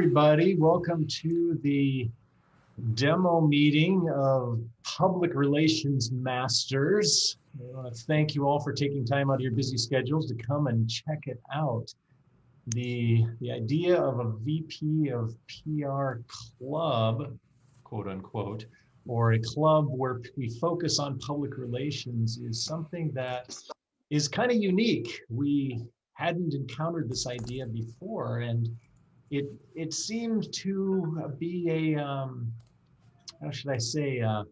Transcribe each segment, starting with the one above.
everybody. Welcome to the demo meeting of Public Relations Masters. I want to thank you all for taking time out of your busy schedules to come and check it out. The idea of a VP of PR club, quote unquote, or a club where we focus on public relations is something that is kind of unique. We hadn't encountered this idea before, and it seemed to be a how should I say a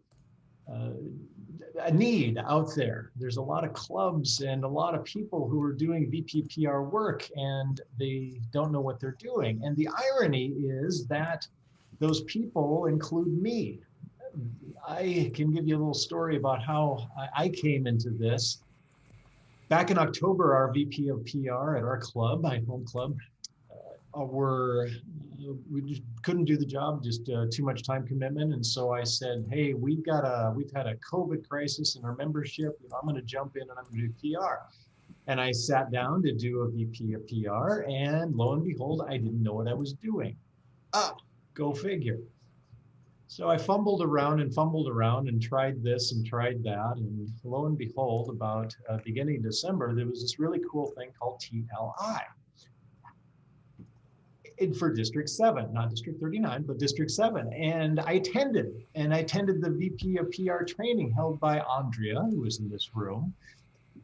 need out there. There's a lot of clubs and a lot of people who are doing VP PR work, and they don't know what they're doing. And the irony is that those people include me. I can give you a little story about how I came into this. Back in October, our VP of PR at our club, my home club, we just couldn't do the job, just too much time commitment. And so I said, hey, we've had a COVID crisis in our membership. I'm going to jump in and I'm going to do PR. And I sat down to do a VP of PR, and lo and behold, I didn't know what I was doing. Go figure. So I fumbled around and tried this and tried that. And lo and behold, about beginning of December, there was this really cool thing called TLI. For District 7, not District 39, but District 7. And I attended the VP of PR training held by Andrea, who was in this room.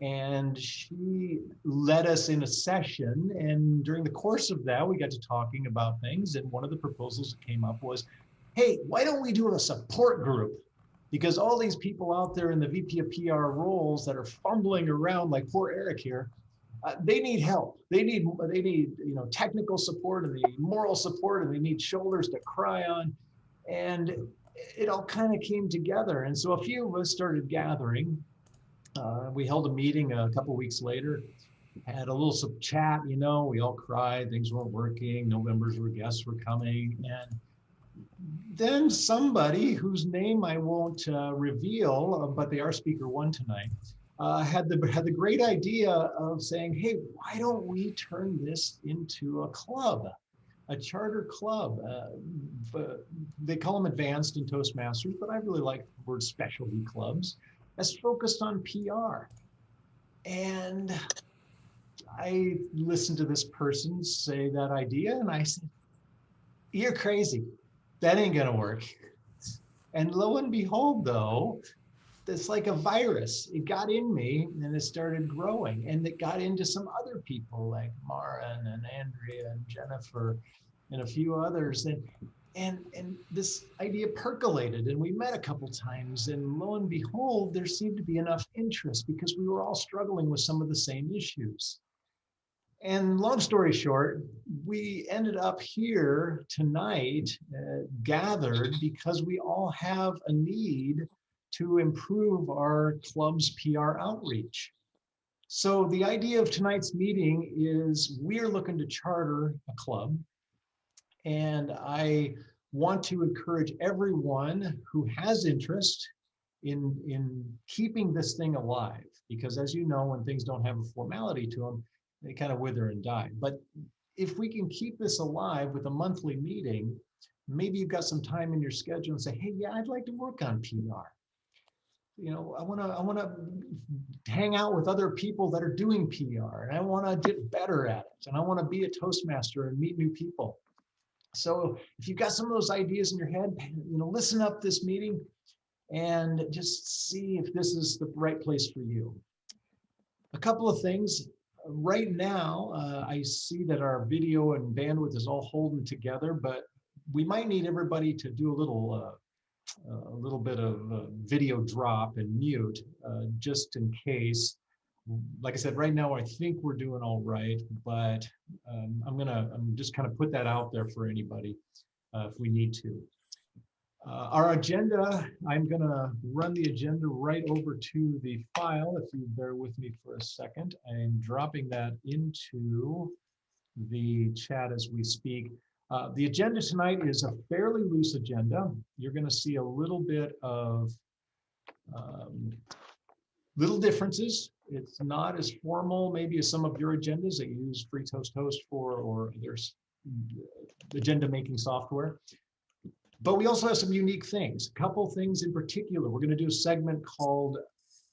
And she led us in a session. And during the course of that, we got to talking about things. And one of the proposals that came up was, hey, why don't we do a support group? Because all these people out there in the VP of PR roles that are fumbling around like poor Eric here, they need help. They need technical support, and they need moral support, and they need shoulders to cry on. And it all kind of came together. And so a few of us started gathering. We held a meeting a couple of weeks later, had a little chat, we all cried, things weren't working, no members or guests were coming. And then somebody whose name I won't reveal, but they are speaker one tonight, had the great idea of saying, hey, why don't we turn this into a club, a charter club? They call them advanced in Toastmasters, but I really like the word specialty clubs, that's focused on PR. And I listened to this person say that idea, and I said, you're crazy. That ain't gonna work. And lo and behold, though, it's like a virus. It got in me and it started growing, and it got into some other people like Mara and Andrea and Jennifer and a few others. And this idea percolated, and we met a couple times, and lo and behold, there seemed to be enough interest because we were all struggling with some of the same issues. And long story short, we ended up here tonight, gathered because we all have a need to improve our club's PR outreach. So the idea of tonight's meeting is we're looking to charter a club, and I want to encourage everyone who has interest in keeping this thing alive, because as you know, when things don't have a formality to them, they kind of wither and die. But if we can keep this alive with a monthly meeting, maybe you've got some time in your schedule and say, hey, yeah, I'd like to work on PR. I want to hang out with other people that are doing PR, and I want to get better at it, and I want to be a Toastmaster and meet new people. So if you've got some of those ideas in your head, listen up this meeting and just see if this is the right place for you. A couple of things. Right now, I see that our video and bandwidth is all holding together, but we might need everybody to do a little bit of video drop and mute, just in case. Like I said, right now I think we're doing all right, but I'm just kind of put that out there for anybody if we need to. Our agenda, I'm gonna run the agenda right over to the file. If you bear with me for a second, I'm dropping that into the chat as we speak. The agenda tonight is a fairly loose agenda. You're going to see a little bit of little differences. It's not as formal maybe as some of your agendas that you use Free Toast Host for, or others. agenda making software. But we also have some unique things. A couple things in particular. We're going to do a segment called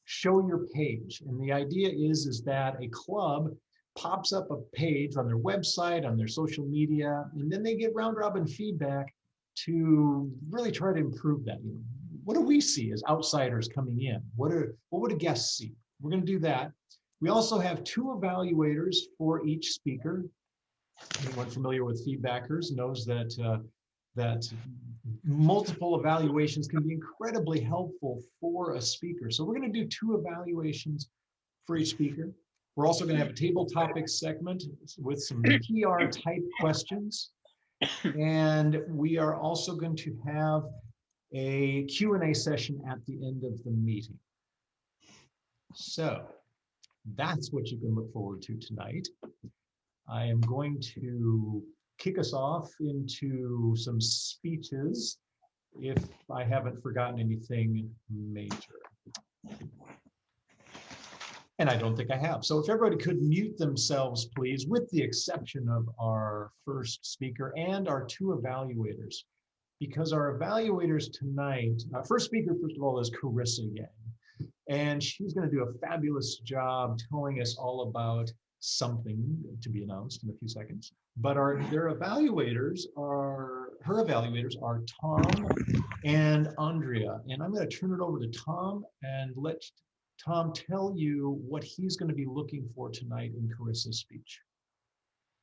Show Your Page. And the idea is that a club pops up a page on their website, on their social media, and then they get round robin feedback to really try to improve that. You know, what do we see as outsiders coming in? What would a guest see? We're going to do that. We also have 2 evaluators for each speaker. Anyone familiar with feedbackers knows that multiple evaluations can be incredibly helpful for a speaker. So we're going to do 2 evaluations for each speaker. We're also going to have a table topics segment with some PR type questions. And we are also going to have a Q&A session at the end of the meeting. So that's what you can look forward to tonight. I am going to kick us off into some speeches if I haven't forgotten anything major. And I don't think I have. So if everybody could mute themselves, please, with the exception of our first speaker and our 2 evaluators, because our evaluators tonight, our first speaker, first of all, is Carissa Yang, and she's going to do a fabulous job telling us all about something to be announced in a few seconds. But her evaluators are Tom and Andrea. And I'm going to turn it over to Tom and let Tom tell you what he's going to be looking for tonight in Carissa's speech.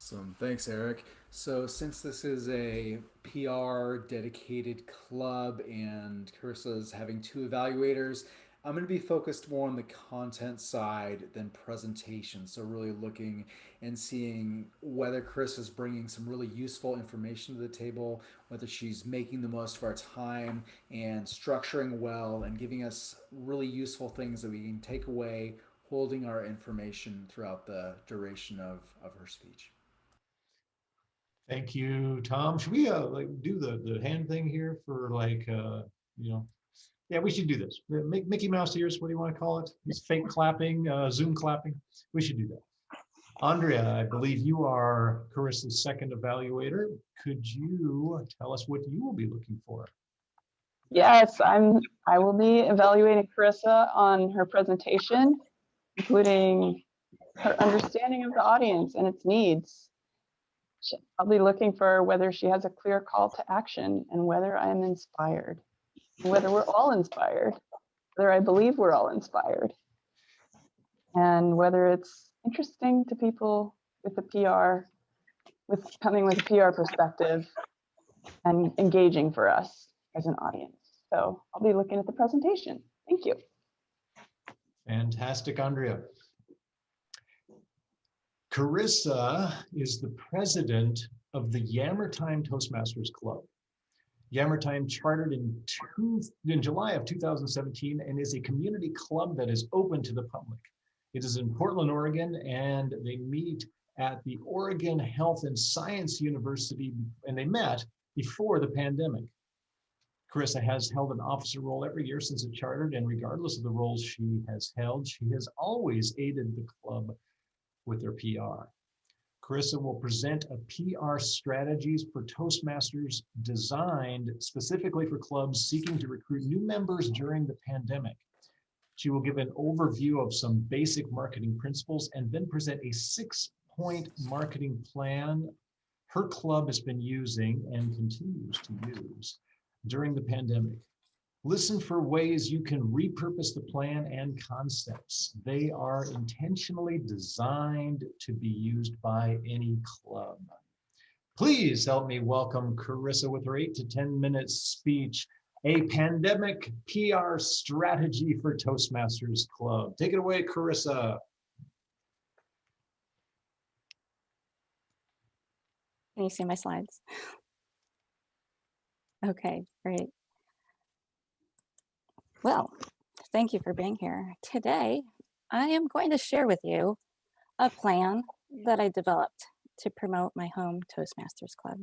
Awesome. Thanks, Eric. So since this is a PR dedicated club and Carissa's having 2 evaluators, I'm going to be focused more on the content side than presentation. So really looking and seeing whether Carissa's bringing some really useful information to the table, whether she's making the most of our time and structuring well and giving us really useful things that we can take away, holding our information throughout the duration of her speech. Thank you, Tom. Should we like do the hand thing here for like you know? Yeah, we should do this. Mickey Mouse ears. What do you want to call it? This fake clapping, Zoom clapping. We should do that. Andrea, I believe you are Carissa's second evaluator. Could you tell us what you will be looking for? Yes, I will be evaluating Carissa on her presentation, including her understanding of the audience and its needs. I'll be looking for whether she has a clear call to action and whether I'm inspired, whether we're all inspired, whether I believe we're all inspired, and whether it's interesting to people with a PR, coming with a PR perspective and engaging for us as an audience. So I'll be looking at the presentation. Thank you. Fantastic, Andrea. Carissa is the president of the Yammertime Toastmasters Club. Yammertime chartered in July of 2017 and is a community club that is open to the public. It is in Portland, Oregon, and they meet at the Oregon Health and Science University, and they met before the pandemic. Carissa has held an officer role every year since it chartered, and regardless of the roles she has held, she has always aided the club with their PR. Carissa will present a PR strategies for Toastmasters designed specifically for clubs seeking to recruit new members during the pandemic. She will give an overview of some basic marketing principles and then present a 6-point marketing plan her club has been using and continues to use during the pandemic. Listen for ways you can repurpose the plan and concepts. They are intentionally designed to be used by any club. Please help me welcome Carissa with her 8 to 10 minute speech, a pandemic PR strategy for Toastmasters Club. Take it away, Carissa. Can you see my slides? Okay, great. Well, thank you for being here. Today, I am going to share with you a plan that I developed to promote my home Toastmasters Club.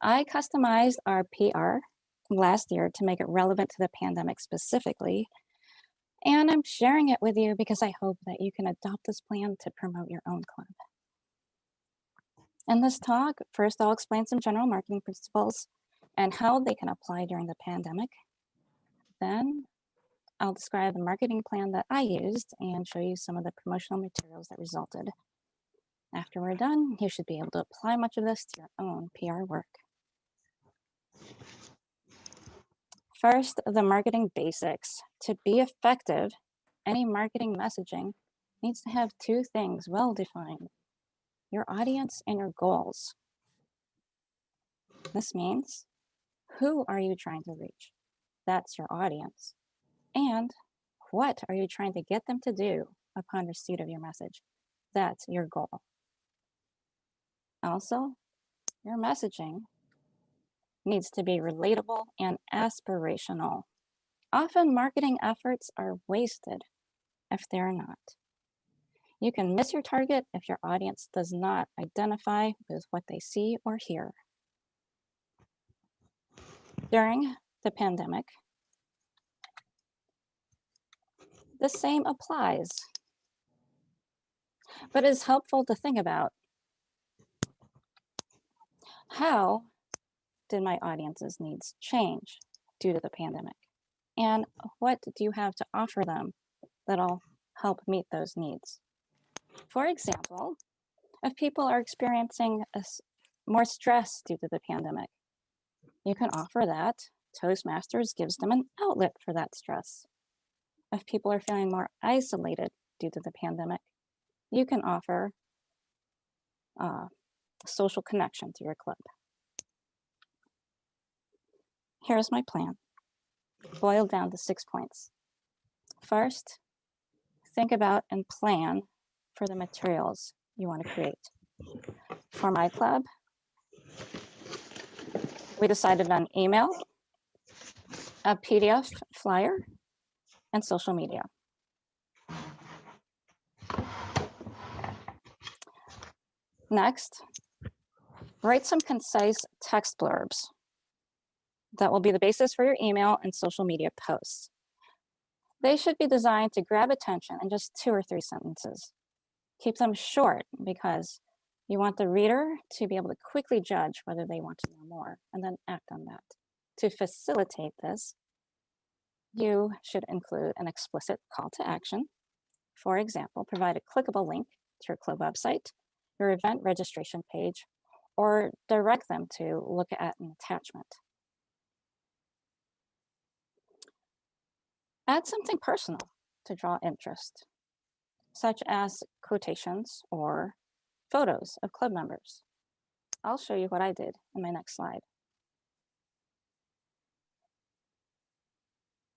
I customized our PR last year to make it relevant to the pandemic specifically, and I'm sharing it with you because I hope that you can adopt this plan to promote your own club. In this talk, first I'll explain some general marketing principles and how they can apply during the pandemic. Then I'll describe the marketing plan that I used and show you some of the promotional materials that resulted. After we're done, you should be able to apply much of this to your own PR work. First, the marketing basics. To be effective, any marketing messaging needs to have two things well defined: your audience and your goals. This means, who are you trying to reach? That's your audience. And what are you trying to get them to do upon receipt of your message? That's your goal. Also, your messaging needs to be relatable and aspirational. Often marketing efforts are wasted if they're not. You can miss your target if your audience does not identify with what they see or hear. During the pandemic, the same applies, but it's helpful to think about, how did my audience's needs change due to the pandemic? And what do you have to offer them that'll help meet those needs? For example, if people are experiencing more stress due to the pandemic, you can offer that Toastmasters gives them an outlet for that stress. If people are feeling more isolated due to the pandemic, you can offer social connection to your club. Here's my plan, boiled down to 6 points. First, think about and plan for the materials you want to create. For my club, we decided on email, a PDF flyer, and social media. Next, write some concise text blurbs that will be the basis for your email and social media posts. They should be designed to grab attention in just 2 or 3 sentences. Keep them short because you want the reader to be able to quickly judge whether they want to know more and then act on that. To facilitate this, you should include an explicit call to action. For example, provide a clickable link to your club website, your event registration page, or direct them to look at an attachment. Add something personal to draw interest, such as quotations or photos of club members. I'll show you what I did in my next slide.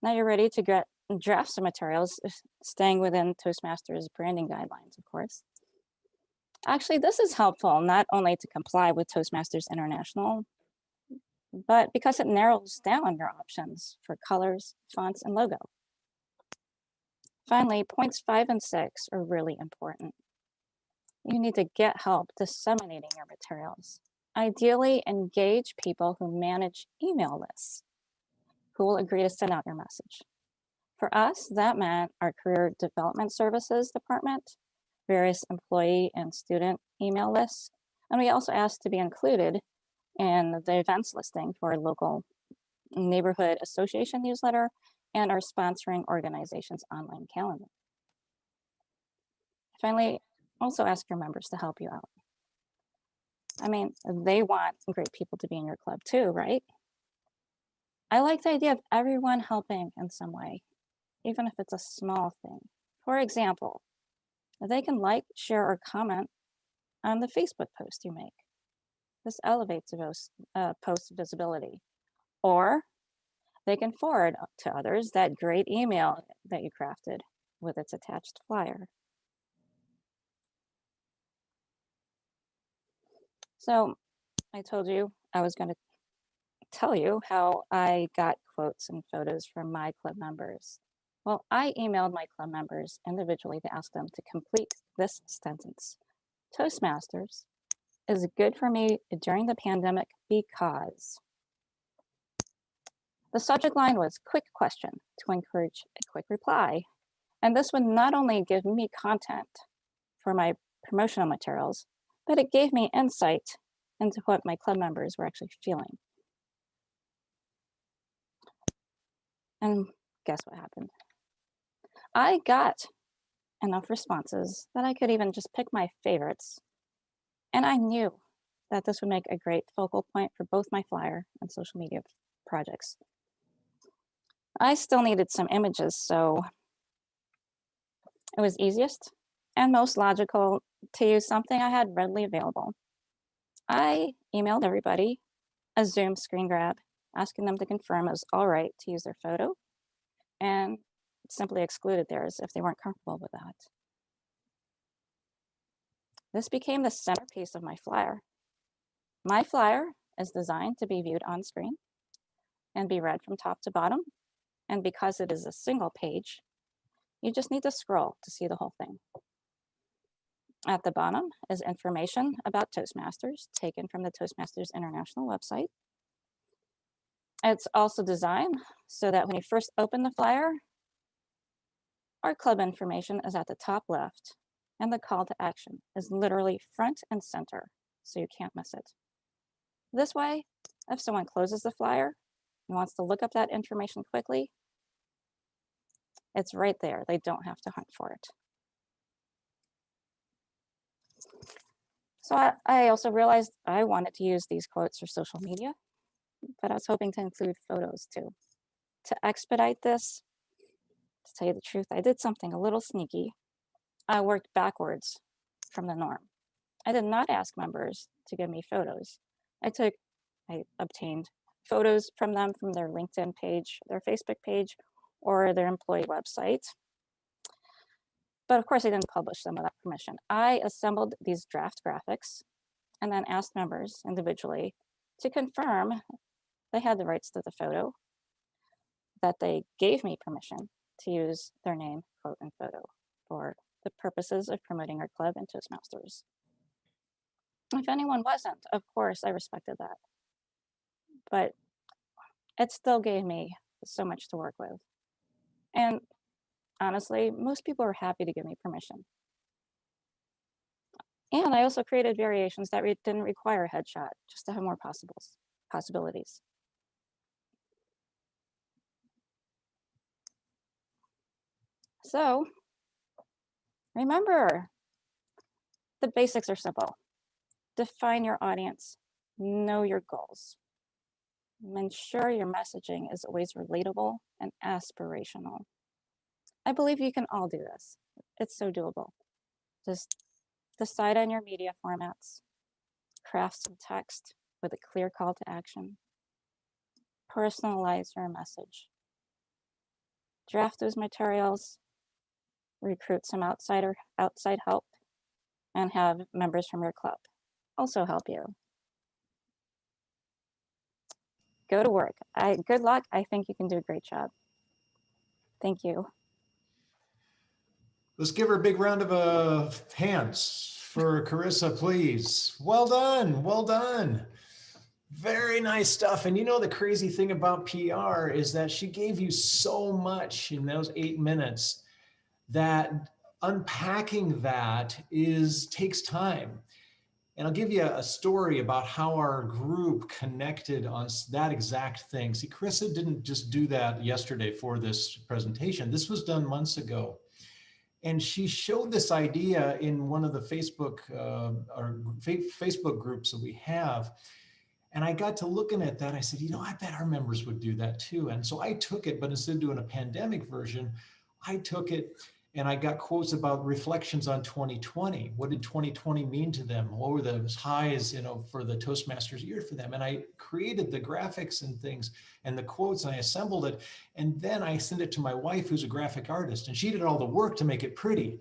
Now you're ready to draft some materials, staying within Toastmasters branding guidelines, of course. Actually, this is helpful not only to comply with Toastmasters International, but because it narrows down your options for colors, fonts, and logo. Finally, points 5 and 6 are really important. You need to get help disseminating your materials. Ideally, engage people who manage email lists, who will agree to send out your message. For us, that meant our Career Development Services department, various employee and student email lists, and we also asked to be included in the events listing for our local neighborhood association newsletter and our sponsoring organization's online calendar. Finally, also ask your members to help you out. I mean, they want great people to be in your club too, right? I like the idea of everyone helping in some way, even if it's a small thing. For example, they can like, share, or comment on the Facebook post you make. This elevates post visibility. Or they can forward to others that great email that you crafted with its attached flyer. So I told you I was going to tell you how I got quotes and photos from my club members. Well, I emailed my club members individually to ask them to complete this sentence. Toastmasters is good for me during the pandemic because. The subject line was quick question to encourage a quick reply. And this would not only give me content for my promotional materials, but it gave me insight into what my club members were actually feeling. And guess what happened? I got enough responses that I could even just pick my favorites. And I knew that this would make a great focal point for both my flyer and social media projects. I still needed some images, so it was easiest and most logical to use something I had readily available. I emailed everybody a Zoom screen grab, asking them to confirm it was all right to use their photo, and simply excluded theirs if they weren't comfortable with that. This became the centerpiece of my flyer. My flyer is designed to be viewed on screen and be read from top to bottom. And because it is a single page, you just need to scroll to see the whole thing. At the bottom is information about Toastmasters taken from the Toastmasters International website. It's also designed so that when you first open the flyer, our club information is at the top left, and the call to action is literally front and center, so you can't miss it. This way, if someone closes the flyer and wants to look up that information quickly, it's right there. They don't have to hunt for it. So I also realized I wanted to use these quotes for social media, but I was hoping to include photos too. To expedite this, to tell you the truth, I did something a little sneaky. I worked backwards from the norm. I did not ask members to give me photos. I obtained photos from them from their LinkedIn page, their Facebook page, or their employee website. But of course, I didn't publish them without permission. I assembled these draft graphics and then asked members individually to confirm they had the rights to the photo, that they gave me permission to use their name, quote, and photo for the purposes of promoting our club and Toastmasters. If anyone wasn't, of course, I respected that. But it still gave me so much to work with. And honestly, most people were happy to give me permission. And I also created variations that didn't require a headshot, just to have more possibilities. So remember, the basics are simple. Define your audience, know your goals. Ensure your messaging is always relatable and aspirational. I believe you can all do this. It's so doable. Just decide on your media formats, craft some text with a clear call to action, personalize your message, draft those materials, recruit some outside help, and have members from your club also help you. Go to work. Good luck. I think you can do a great job. Thank you. Let's give her a big round of hands for Carissa, please. Well done. Well done. Very nice stuff. And you know, the crazy thing about PR is that she gave you so much in those 8 minutes that unpacking that takes time. And I'll give you a story about how our group connected on that exact thing. See, Carissa didn't just do that yesterday for this presentation. This was done months ago. And she showed this idea in one of the Facebook groups that we have. And I got to looking at that. I said, you know, I bet our members would do that too. And so I took it, but instead of doing a pandemic version, I took it and I got quotes about reflections on 2020. What did 2020 mean to them? What were the highs, you know, for the Toastmasters year for them? And I created the graphics and things and the quotes, and I assembled it. And then I sent it to my wife, who's a graphic artist, and she did all the work to make it pretty.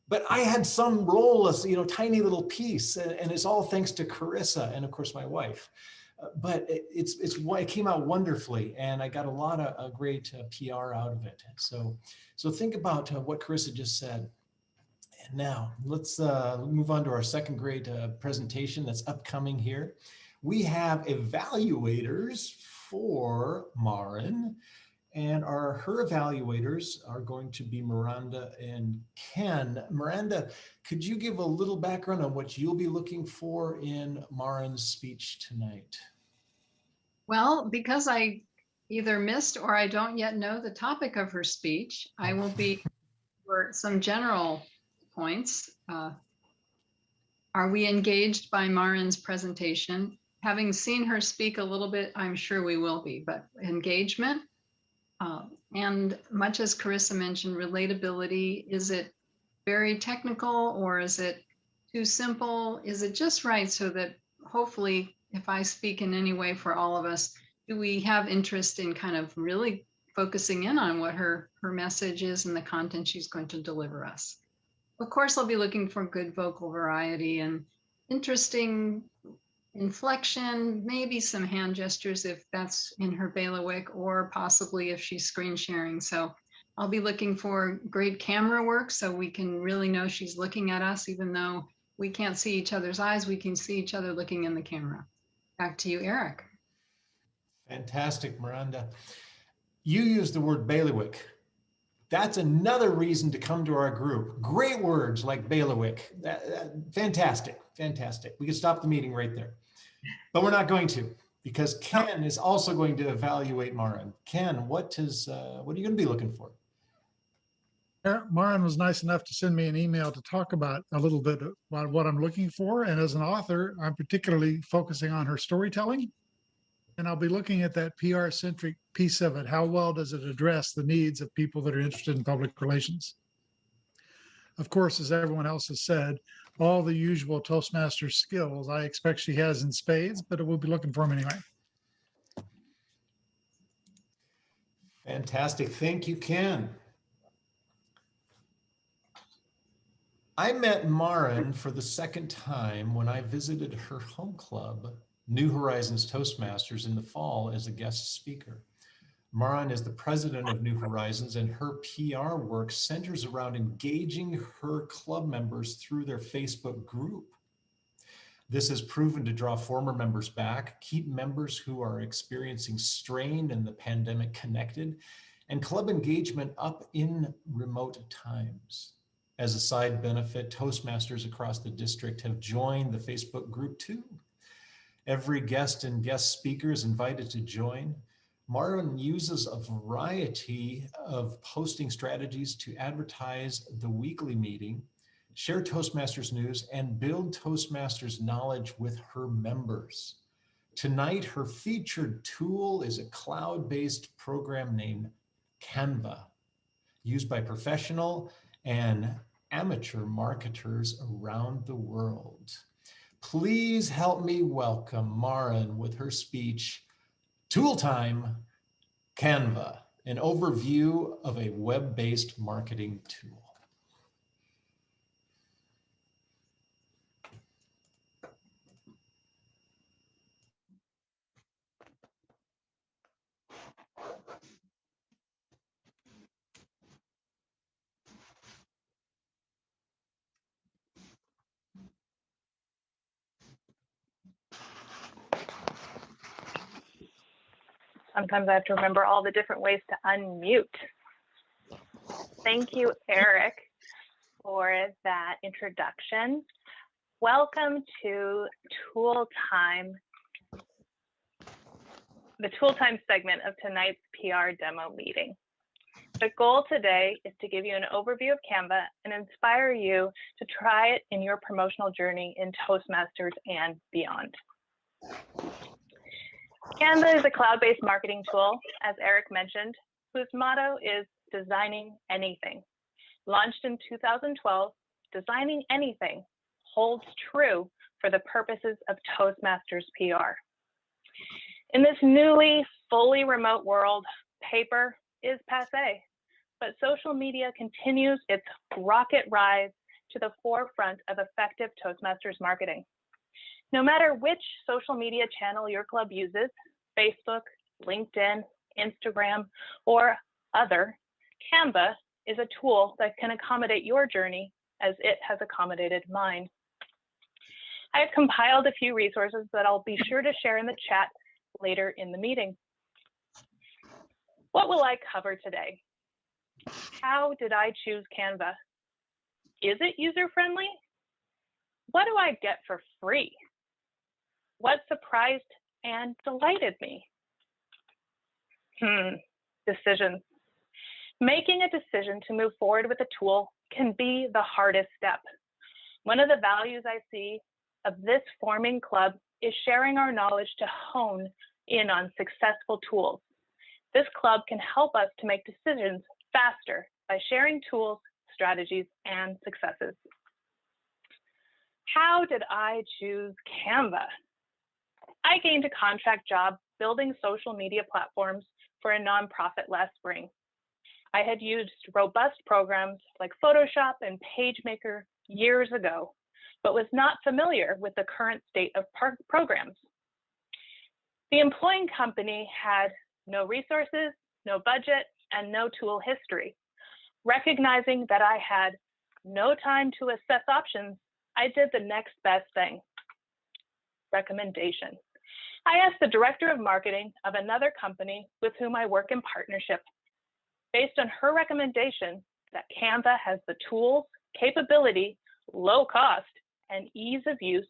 But I had some role as, you know, tiny little piece, and it's all thanks to Carissa and of course my wife. But it came out wonderfully, and I got a lot of great PR out of it. So think about what Carissa just said. And now let's move on to our second great presentation that's upcoming here. We have evaluators for Marin. And her evaluators are going to be Miranda and Ken. Miranda, could you give a little background on what you'll be looking for in Marin's speech tonight? Well, because I either missed or I don't yet know the topic of her speech, I will be for some general points. Are we engaged by Marin's presentation? Having seen her speak a little bit, I'm sure we will be, but engagement, and much as Carissa mentioned, relatability, is it very technical or is it too simple? Is it just right so that hopefully, if I speak in any way for all of us, do we have interest in kind of really focusing in on what her message is and the content she's going to deliver us? Of course, I'll be looking for good vocal variety and interesting inflection, maybe some hand gestures if that's in her bailiwick, or possibly if she's screen sharing. So I'll be looking for great camera work so we can really know she's looking at us, even though we can't see each other's eyes, we can see each other looking in the camera. Back to you, Eric. Fantastic, Miranda. You used the word bailiwick. That's another reason to come to our group. Great words like bailiwick. Fantastic, fantastic. We could stop the meeting right there. But we're not going to, because Ken is also going to evaluate Marin. Ken, what are you going to be looking for? Marin was nice enough to send me an email to talk about a little bit about what I'm looking for. And as an author, I'm particularly focusing on her storytelling. And I'll be looking at that PR-centric piece of it. How well does it address the needs of people that are interested in public relations? Of course, as everyone else has said, all the usual Toastmasters skills I expect she has in spades, but we'll be looking for them anyway. Fantastic. Thank you, Ken. I met Marin for the second time when I visited her home club, New Horizons Toastmasters, in the fall as a guest speaker. Marin is the president of New Horizons, and her PR work centers around engaging her club members through their Facebook group. This has proven to draw former members back, keep members who are experiencing strain in the pandemic connected, and club engagement up in remote times. As a side benefit, Toastmasters across the district have joined the Facebook group too. Every guest and guest speaker is invited to join. Marin uses a variety of posting strategies to advertise the weekly meeting, share Toastmasters news, and build Toastmasters knowledge with her members. Tonight, her featured tool is a cloud-based program named Canva, used by professional and amateur marketers around the world. Please help me welcome Marin with her speech, Tool Time, Canva, an overview of a web-based marketing tool. Sometimes I have to remember all the different ways to unmute. Thank you, Eric, for that introduction. Welcome to Tool Time, the Tool Time segment of tonight's PR demo meeting. The goal today is to give you an overview of Canva and inspire you to try it in your promotional journey in Toastmasters and beyond. Canva is a cloud-based marketing tool, as Eric mentioned, whose motto is designing anything. Launched in 2012, designing anything holds true for the purposes of Toastmasters PR. In this newly fully remote world, paper is passé, but social media continues its rocket rise to the forefront of effective Toastmasters marketing. No matter which social media channel your club uses, Facebook, LinkedIn, Instagram, or other, Canva is a tool that can accommodate your journey as it has accommodated mine. I have compiled a few resources that I'll be sure to share in the chat later in the meeting. What will I cover today? How did I choose Canva? Is it user-friendly? What do I get for free? What surprised and delighted me? Decisions. Making a decision to move forward with a tool can be the hardest step. One of the values I see of this forming club is sharing our knowledge to hone in on successful tools. This club can help us to make decisions faster by sharing tools, strategies, and successes. How did I choose Canva? I gained a contract job building social media platforms for a nonprofit last spring. I had used robust programs like Photoshop and PageMaker years ago, but was not familiar with the current state of programs. The employing company had no resources, no budget, and no tool history. Recognizing that I had no time to assess options, I did the next best thing. Recommendation. I asked the director of marketing of another company with whom I work in partnership. Based on her recommendation that Canva has the tools, capability, low cost, and ease of use,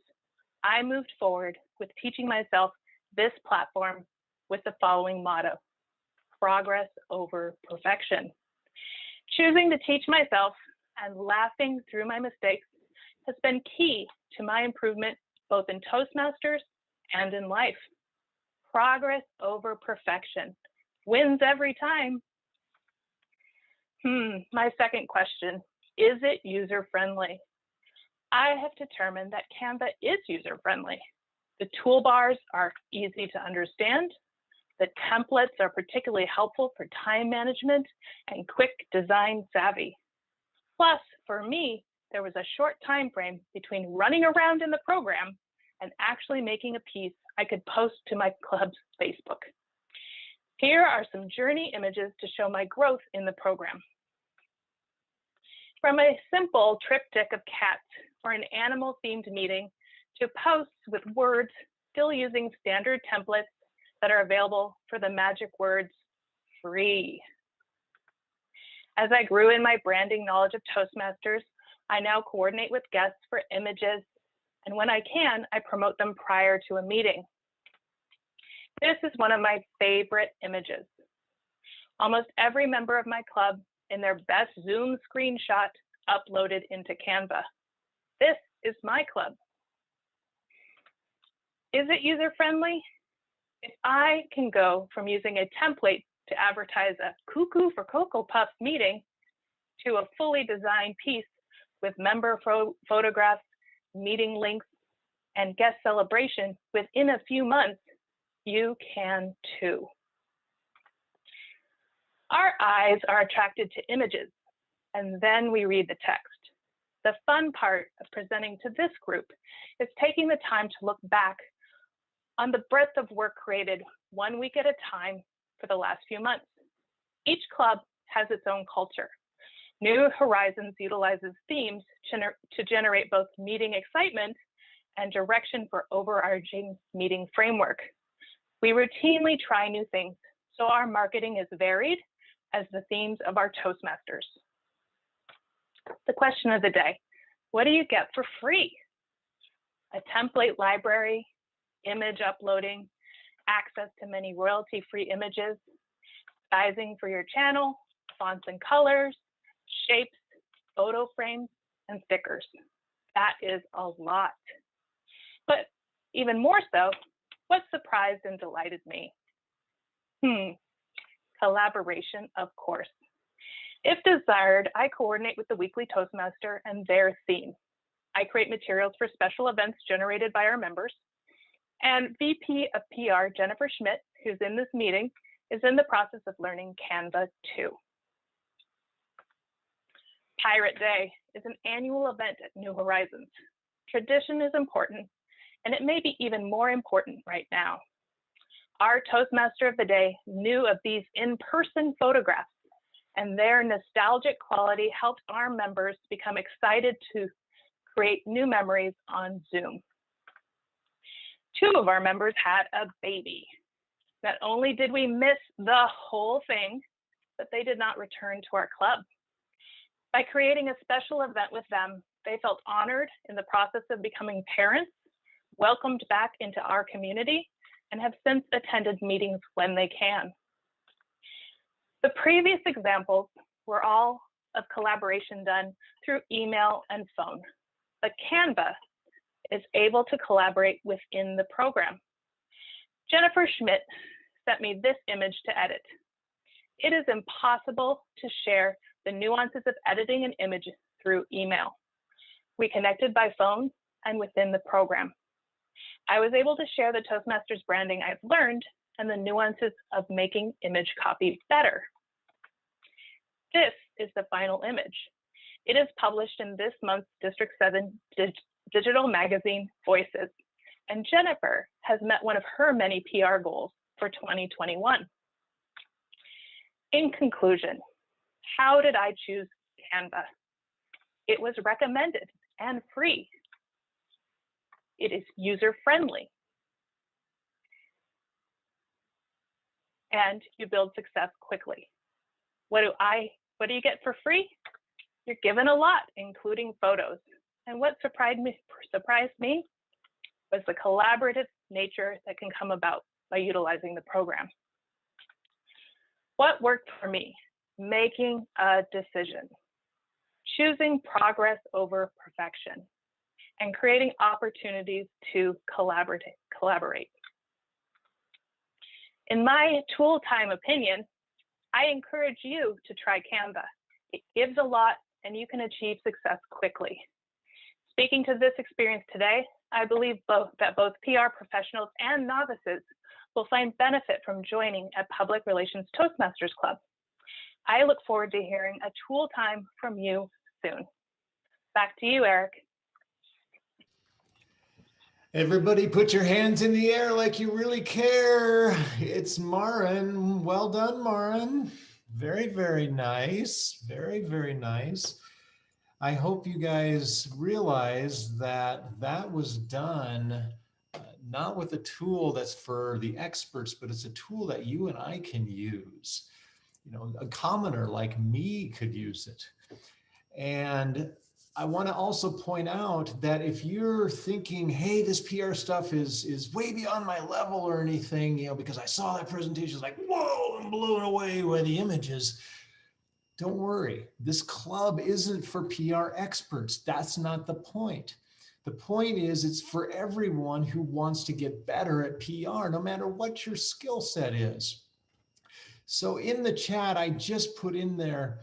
I moved forward with teaching myself this platform with the following motto: progress over perfection. Choosing to teach myself and laughing through my mistakes has been key to my improvement both in Toastmasters and in life. Progress over perfection wins every time. My second question, is it user-friendly? I have determined that Canva is user-friendly. The toolbars are easy to understand. The templates are particularly helpful for time management and quick design savvy. Plus, for me, there was a short time frame between running around in the program and actually making a piece I could post to my club's Facebook. Here are some journey images to show my growth in the program. From a simple triptych of cats or an animal-themed meeting to posts with words still using standard templates that are available for the magic words free. As I grew in my branding knowledge of Toastmasters, I now coordinate with guests for images, and when I can, I promote them prior to a meeting. This is one of my favorite images. Almost every member of my club in their best Zoom screenshot uploaded into Canva. This is my club. Is it user-friendly? If I can go from using a template to advertise a Cuckoo for Cocoa Puffs meeting to a fully designed piece with member photographs, meeting links, and guest celebration within a few months, you can too. Our eyes are attracted to images, and then we read the text. The fun part of presenting to this group is taking the time to look back on the breadth of work created 1 week at a time for the last few months. Each club has its own culture. New Horizons utilizes themes to generate both meeting excitement and direction for overarching meeting framework. We routinely try new things, so our marketing is varied as the themes of our Toastmasters. The question of the day, what do you get for free? A template library, image uploading, access to many royalty-free images, sizing for your channel, fonts and colors, shapes, photo frames, and stickers. That is a lot. But even more so, what surprised and delighted me? Collaboration, of course. If desired, I coordinate with the weekly Toastmaster and their theme. I create materials for special events generated by our members. And VP of PR, Jennifer Schmidt, who's in this meeting, is in the process of learning Canva too. Pirate Day is an annual event at New Horizons. Tradition is important, and it may be even more important right now. Our Toastmaster of the Day knew of these in-person photographs, and their nostalgic quality helped our members become excited to create new memories on Zoom. 2 of our members had a baby. Not only did we miss the whole thing, but they did not return to our club. By creating a special event with them, they felt honored in the process of becoming parents, welcomed back into our community, and have since attended meetings when they can. The previous examples were all of collaboration done through email and phone, but Canva is able to collaborate within the program. Jennifer Schmidt sent me this image to edit. It is impossible to share the nuances of editing an image through email. We connected by phone and within the program. I was able to share the Toastmasters branding I've learned and the nuances of making image copy better. This is the final image. It is published in this month's District 7 digital magazine, Voices, and Jennifer has met one of her many PR goals for 2021. In conclusion, how did I choose Canva? It was recommended and free. It is user-friendly. And you build success quickly. What do you get for free? You're given a lot, including photos. And what surprised me was the collaborative nature that can come about by utilizing the program. What worked for me? Making a decision, choosing progress over perfection, and creating opportunities to collaborate. In my tool time opinion, I encourage you to try Canva. It gives a lot and you can achieve success quickly. Speaking to this experience today, I believe that both PR professionals and novices will find benefit from joining a Public Relations Toastmasters Club. I look forward to hearing a tool time from you soon. Back to you, Eric. Everybody put your hands in the air like you really care. It's Maren. Well done, Maren. Very, very nice. Very, very nice. I hope you guys realize that that was done not with a tool that's for the experts, but it's a tool that you and I can use. You know, a commoner like me could use it. And I want to also point out that if you're thinking, hey, this PR stuff is way beyond my level or anything, you know, because I saw that presentation, it's like, whoa, I'm blown away by the images. Don't worry. This club isn't for PR experts. That's not the point. The point is it's for everyone who wants to get better at PR, no matter what your skill set is. So in the chat, I just put in there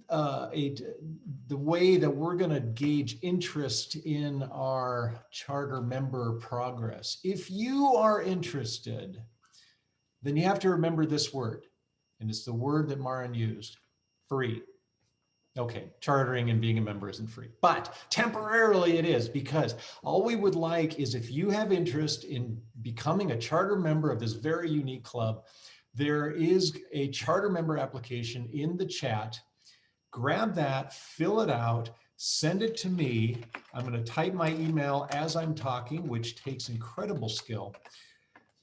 the way that we're going to gauge interest in our charter member progress. If you are interested, then you have to remember this word, and it's the word that Maren used, free. Okay, chartering and being a member isn't free, but temporarily it is, because all we would like is if you have interest in becoming a charter member of this very unique club, there is a charter member application in the chat. Grab that, fill it out, send it to me. I'm going to type my email as I'm talking, which takes incredible skill.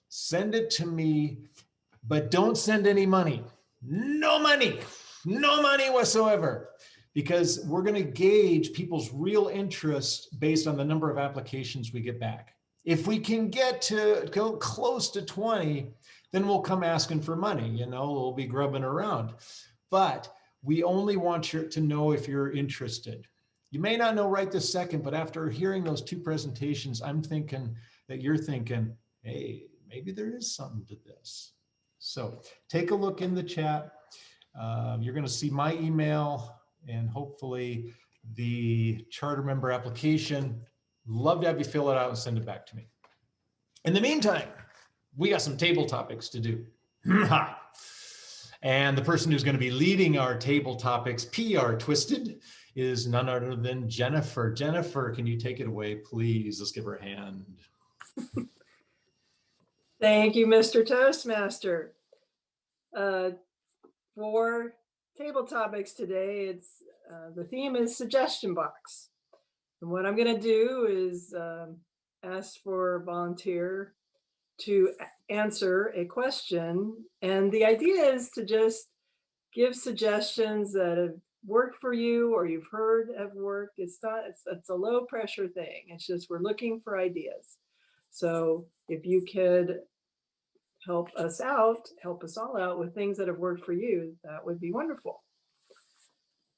Send it to me, but don't send any money. No money whatsoever, because we're going to gauge people's real interest based on the number of applications we get back. If we can go close to 20, then we'll come asking for money, you know, we'll be grubbing around. But we only want you to know if you're interested. You may not know right this second, but after hearing those two presentations, I'm thinking that you're thinking, hey, maybe there is something to this. So take a look in the chat. You're going to see my email and hopefully the charter member application. Love to have you fill it out and send it back to me. In the meantime, we got some table topics to do. And the person who's going to be leading our table topics, PR Twisted, is none other than Jennifer. Jennifer, can you take it away, please? Let's give her a hand. Thank you, Mr. Toastmaster. For table topics today, it's the theme is suggestion box. And what I'm going to do is ask for a volunteer to answer a question. And the idea is to just give suggestions that have worked for you or you've heard have worked. It's a low pressure thing. It's just we're looking for ideas. So if you could help us all out with things that have worked for you, that would be wonderful.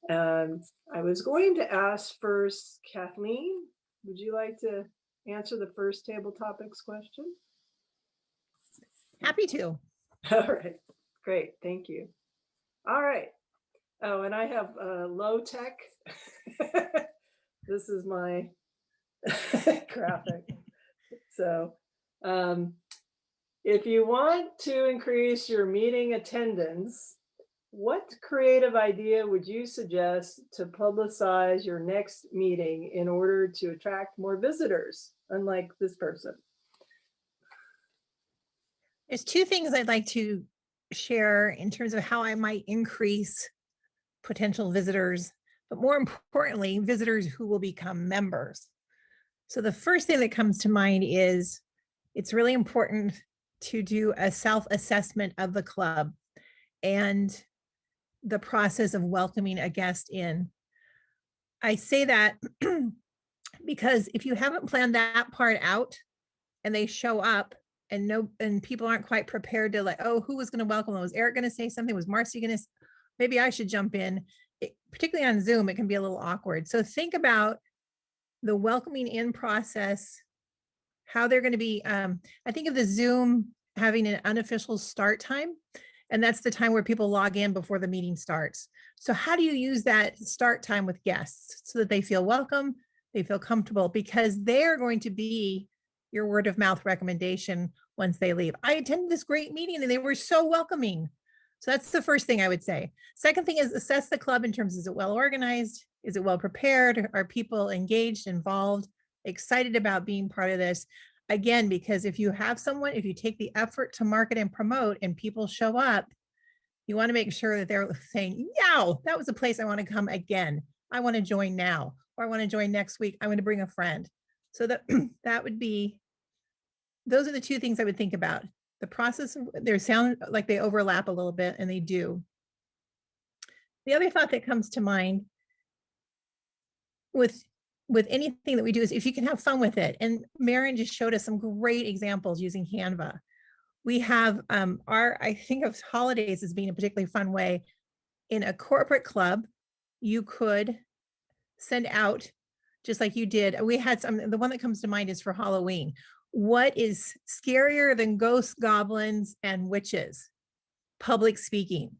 And I was going to ask first, Kathleen, would you like to answer the first table topics question? Happy to. All right, great, thank you. All right. Oh, and I have low tech. This is my graphic. So if you want to increase your meeting attendance, what creative idea would you suggest to publicize your next meeting in order to attract more visitors, unlike this person? There's two things I'd like to share in terms of how I might increase potential visitors, but more importantly, visitors who will become members. So the first thing that comes to mind is it's really important to do a self-assessment of the club and the process of welcoming a guest in. I say that because if you haven't planned that part out and they show up and people aren't quite prepared to like, oh, who was going to welcome them? Was Eric going to say something? Was Marcy going to, maybe I should jump in. Particularly on Zoom, it can be a little awkward. So think about the welcoming in process, how they're going to be, I think of the Zoom having an unofficial start time, and that's the time where people log in before the meeting starts. So how do you use that start time with guests so that they feel welcome, they feel comfortable, because they're going to be your word of mouth recommendation once they leave. I attended this great meeting and they were so welcoming. So that's the first thing I would say. Second thing is assess the club in terms of, is it well organized? Is it well prepared? Are people engaged, involved, excited about being part of this? Again, because if you have someone, if you take the effort to market and promote and people show up, you want to make sure that they're saying, yeah, that was a place I want to come again. I want to join now, or I want to join next week. I want to bring a friend. So that would be, those are the two things I would think about. The process, they sound like they overlap a little bit, and they do. The other thought that comes to mind with anything that we do is if you can have fun with it. And Marion just showed us some great examples using Canva. We have I think of holidays as being a particularly fun way. In a corporate club, you could send out, just like you did. We had some, the one that comes to mind is for Halloween. What is scarier than ghosts, goblins, and witches? Public speaking.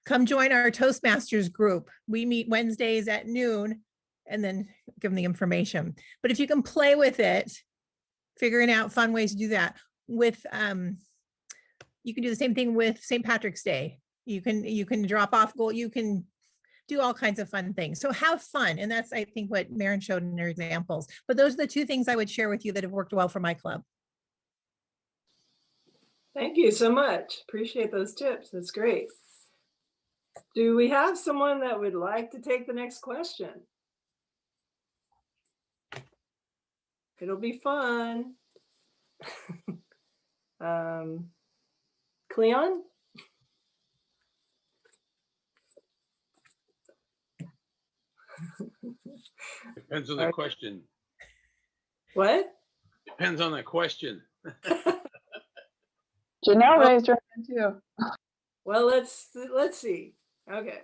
Come join our Toastmasters group. We meet Wednesdays at noon, and then give them the information. But if you can play with it, figuring out fun ways to do that. With you can do the same thing with St. Patrick's Day. You can drop off goal. You can do all kinds of fun things. So have fun. And that's, I think, what Maren showed in her examples. But those are the two things I would share with you that have worked well for my club. Thank you so much. Appreciate those tips. That's great. Do we have someone that would like to take the next question? It'll be fun. Cleon? Depends on the question. What? Depends on the question. Janelle raised her hand too. Well, let's see. Okay,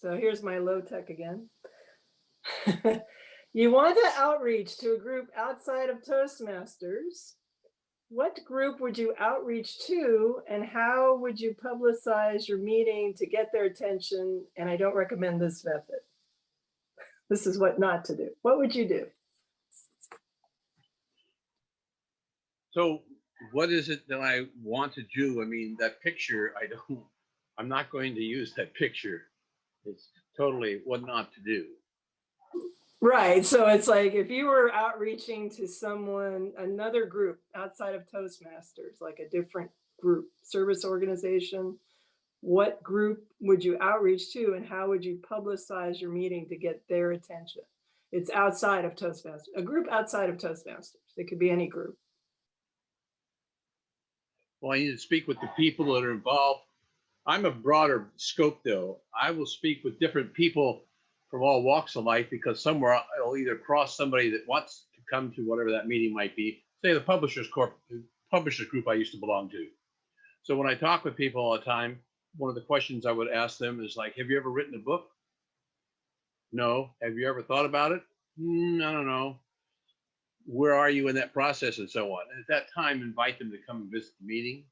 so here's my low tech again. You want to outreach to a group outside of Toastmasters. What group would you outreach to, and how would you publicize your meeting to get their attention? And I don't recommend this method. This is what not to do. What would you do? So what is it that I want to do? I mean, that picture, I'm not going to use that picture. It's totally what not to do. Right. So it's like if you were outreaching to someone, another group outside of Toastmasters, like a different group, service organization, what group would you outreach to, and how would you publicize your meeting to get their attention? It's outside of Toastmasters, a group outside of Toastmasters. It could be any group. Well, I need to speak with the people that are involved. I'm a broader scope, though. I will speak with different people from all walks of life, because somewhere I'll either cross somebody that wants to come to whatever that meeting might be, say the publishers group I used to belong to. So when I talk with people all the time, one of the questions I would ask them is like, have you ever written a book? No. Have you ever thought about it? I don't know. Where are you in that process, and so on. And at that time, invite them to come and visit the meeting.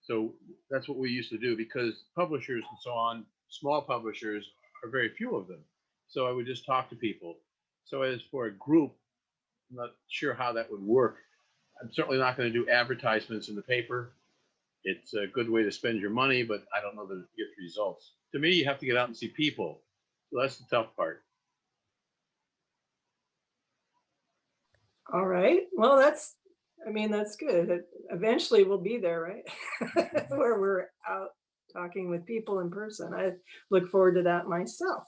So that's what we used to do, because publishers and so on, small publishers, are very few of them. So I would just talk to people. So as for a group, I'm not sure how that would work. I'm certainly not going to do advertisements in the paper. It's a good way to spend your money, but I don't know that it gets results. To me, you have to get out and see people. So that's the tough part. All right. Well, I mean, that's good. Eventually we'll be there, right? Where we're out talking with people in person. I look forward to that myself.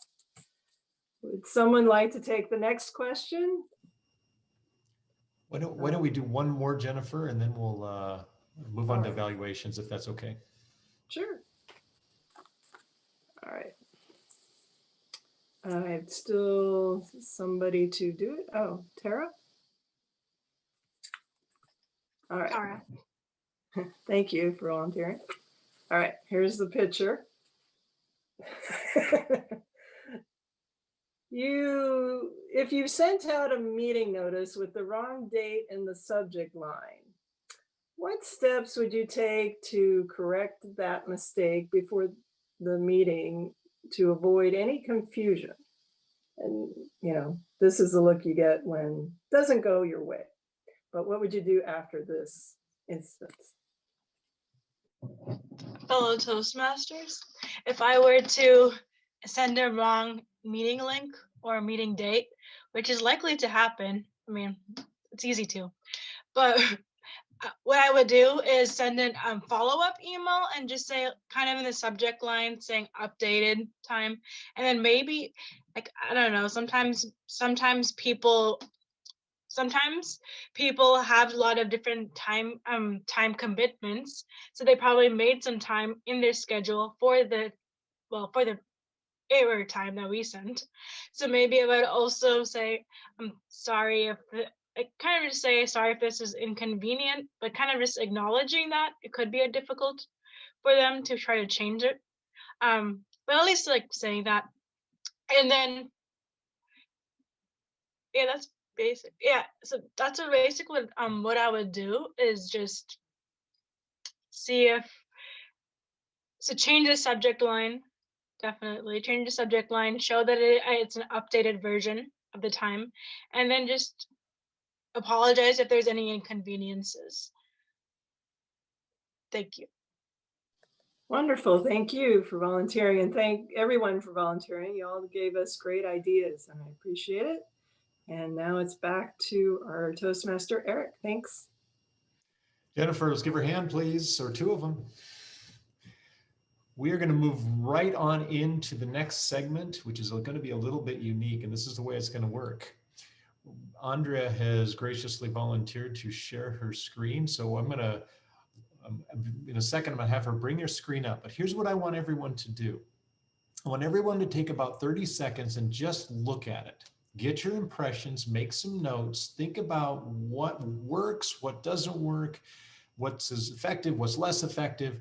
Would someone like to take the next question? Why don't we do one more, Jennifer, and then we'll move on to evaluations, if that's okay. Sure. All right. I have still somebody to do it. Oh, Tara? All right. Tara. Thank you for volunteering. All right, here's the picture. If you sent out a meeting notice with the wrong date in the subject line, what steps would you take to correct that mistake before the meeting to avoid any confusion? And, you know, this is the look you get when it doesn't go your way. But what would you do after this instance? Fellow Toastmasters, if I were to send a wrong meeting link or a meeting date, which is likely to happen, I mean, it's easy to, but what I would do is send a follow-up email and just say, kind of in the subject line, saying updated time. And then maybe, like, I don't know, sometimes people have a lot of different time commitments, so they probably made some time in their schedule for the error time that we sent. So maybe I would also say, I'm sorry if kind of just say sorry if this is inconvenient, but kind of just acknowledging that it could be difficult for them to try to change it. But at least like saying that, and then yeah, that's basic. Yeah, so that's a basic what I would do is just see if change the subject line. Definitely change the subject line, show that it's an updated version of the time, and then just apologize if there's any inconveniences. Thank you. Wonderful. Thank you for volunteering, and thank everyone for volunteering. You all gave us great ideas and I appreciate it. And now it's back to our Toastmaster, Eric. Thanks. Jennifer, let's give her a hand, please, or two of them. We are going to move right on into the next segment, which is going to be a little bit unique, and this is the way it's going to work. Andrea has graciously volunteered to share her screen, so I'm going to, in a second, I'm going to have her bring your screen up. But here's what I want everyone to do. I want everyone to take about 30 seconds and just look at it. Get your impressions, make some notes, think about what works, what doesn't work, what's as effective, what's less effective.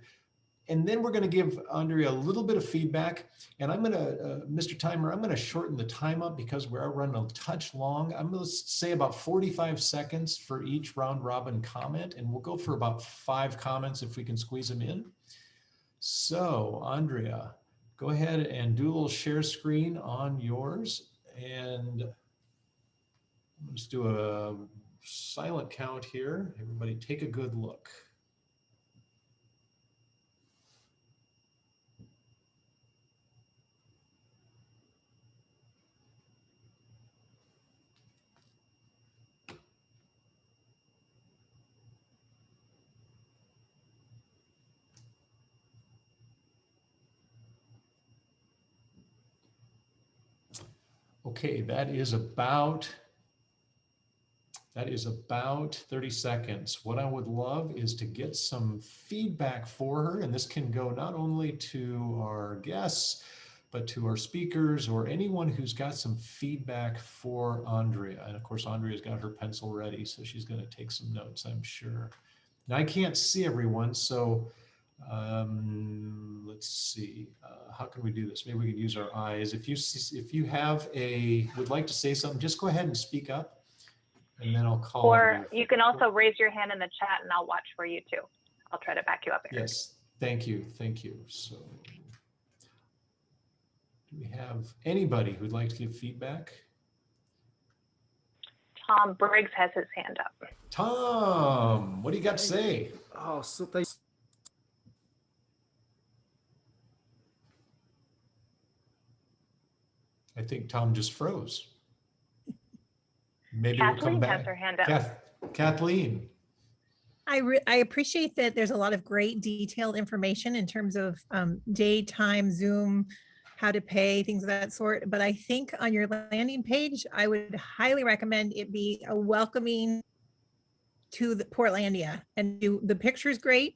And then we're going to give Andrea a little bit of feedback. And I'm going to, Mr. Timer, I'm going to shorten the time up because we are running a touch long. I'm going to say about 45 seconds for each round robin comment. And we'll go for about 5 comments if we can squeeze them in. So, Andrea, go ahead and do a little share screen on yours. And let's do a silent count here. Everybody take a good look. Okay, that is about That is about 30 seconds. What I would love is to get some feedback for her, and this can go not only to our guests, but to our speakers or anyone who's got some feedback for Andrea. And of course, Andrea's got her pencil ready, so she's going to take some notes, I'm sure. Now, I can't see everyone, so let's see. How can we do this? Maybe we could use our eyes. If you would like to say something, just go ahead and speak up. And then I'll call Or on you can also raise your hand in the chat and I'll watch for you too. I'll try to back you up, Eric. Yes, thank you, thank you. So do we have anybody who'd like to give feedback? Tom Briggs has his hand up. Tom, what do you got to say? Oh, so thanks. I think Tom just froze. Maybe we'll come Kathleen back. has her hand up. Kathleen. I appreciate that there's a lot of great detailed information in terms of day, time, Zoom, how to pay, things of that sort. But I think on your landing page, I would highly recommend it be a welcoming to the Portlandia. And the picture's great.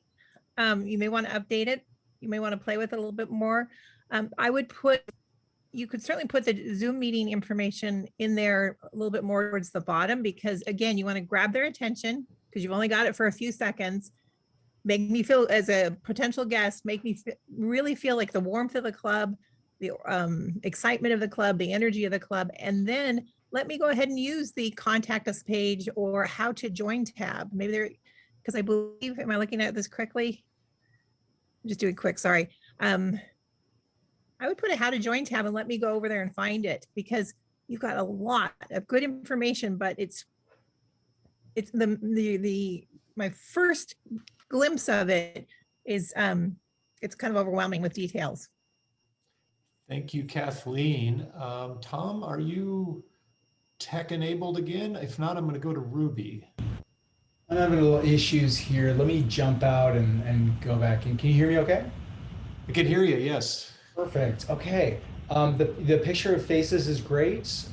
You may want to update it. You may want to play with it a little bit more. You could certainly put the Zoom meeting information in there a little bit more towards the bottom, because again, you want to grab their attention because you've only got it for a few seconds. Make me feel, as a potential guest, make me really feel like the warmth of the club, the excitement of the club, the energy of the club. And then let me go ahead and use the contact us page or how to join tab. Maybe because I believe, am I looking at this correctly? Just doing quick, sorry. I would put a how to join tab and let me go over there and find it, because you've got a lot of good information, but it's my first glimpse of it is it's kind of overwhelming with details. Thank you, Kathleen. Tom, are you tech enabled again? If not, I'm going to go to Ruby. I'm having a little issues here. Let me jump out and go back in. Can you hear me okay? I can hear you, yes. Perfect. Okay. The picture of faces is great.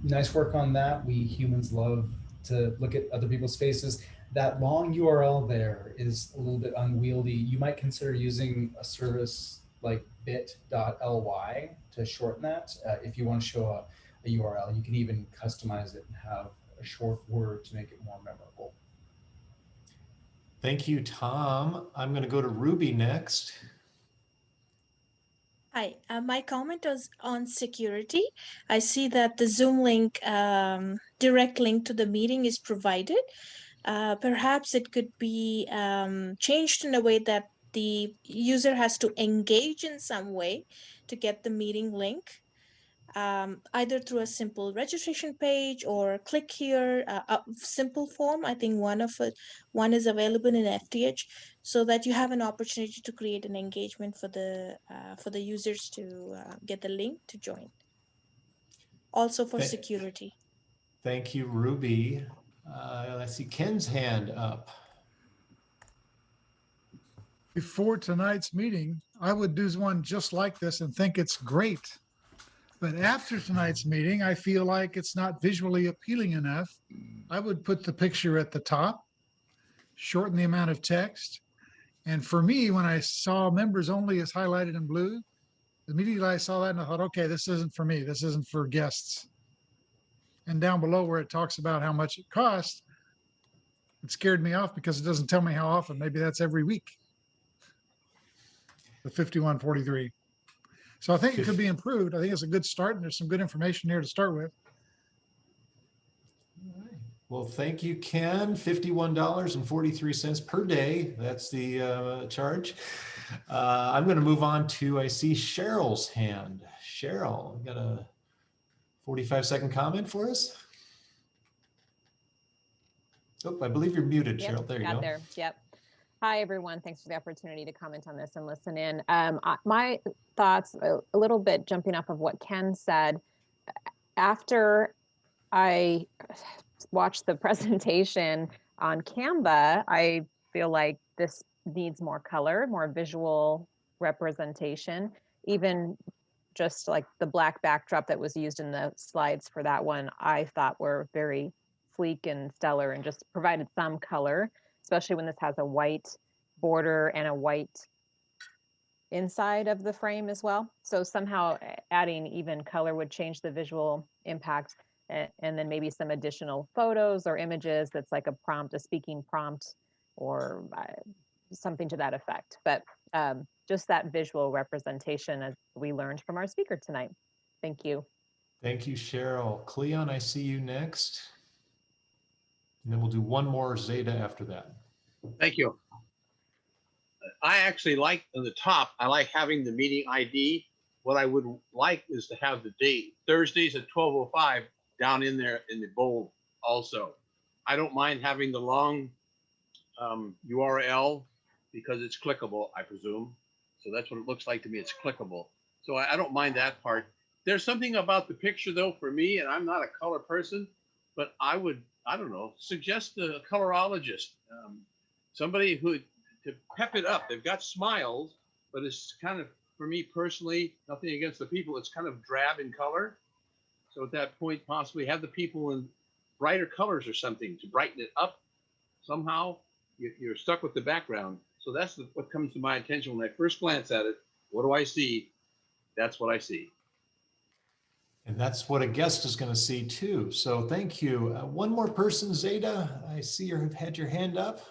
Nice work on that. We humans love to look at other people's faces. That long URL there is a little bit unwieldy. You might consider using a service like bit.ly to shorten that. If you want to show a URL, you can even customize it and have a short word to make it more memorable. Thank you, Tom. I'm going to go to Ruby next. Hi, my comment was on security. I see that the Zoom link, direct link to the meeting is provided. Perhaps it could be changed in a way that the user has to engage in some way to get the meeting link, either through a simple registration page or click here, a simple form. I think one is available in FTH, so that you have an opportunity to create an engagement for the users to get the link to join. Also for security. Thank you, Ruby. Let's see, Ken's hand up. Before tonight's meeting, I would do one just like this and think it's great. But after tonight's meeting, I feel like it's not visually appealing enough. I would put the picture at the top, shorten the amount of text. And for me, when I saw members only is highlighted in blue, immediately I saw that and I thought, okay, this isn't for me. This isn't for guests. And down below where it talks about how much it costs, it scared me off because it doesn't tell me how often. Maybe that's every week. The 5143. So I think it could be improved. I think it's a good start, and there's some good information here to start with. All right. Well, thank you, Ken. $51.43 per day. That's the charge. I'm going to move on to, I see Cheryl's hand. Cheryl, you got a 45-second comment for us? Oh, I believe you're muted, Yep, Cheryl. There you go. There. Yep. Hi, everyone. Thanks for the opportunity to comment on this and listen in. My thoughts, a little bit jumping off of what Ken said. After I watched the presentation on Canva, I feel like this needs more color, more visual representation. Even just like the black backdrop that was used in the slides for that one, I thought were very sleek and stellar and just provided some color, especially when this has a white border and a white inside of the frame as well. So somehow adding even color would change the visual impact, and then maybe some additional photos or images that's like a prompt, a speaking prompt, or something to that effect. But just that visual representation as we learned from our speaker tonight. Thank you. Thank you, Cheryl. Cleon, I see you next. And then we'll do one more Zeta after that. Thank you. I actually like on the top, I like having the meeting ID. What I would like is to have the date, Thursdays at 12:05 down in there in the bold also. I don't mind having the long URL because it's clickable, I presume. So that's what it looks like to me. It's clickable. So I don't mind that part. There's something about the picture though for me, and I'm not a color person, but I would, I don't know, suggest a colorologist, somebody who, to pep it up. They've got smiles, but it's kind of, for me personally, nothing against the people, it's kind of drab in color. So at that point, possibly have the people in brighter colors or something to brighten it up somehow. You're stuck with the background. So that's what comes to my attention when I first glance at it. What do I see? That's what I see. And that's what a guest is going to see too. So thank you. One more person, Zeta. I see you've had your hand up.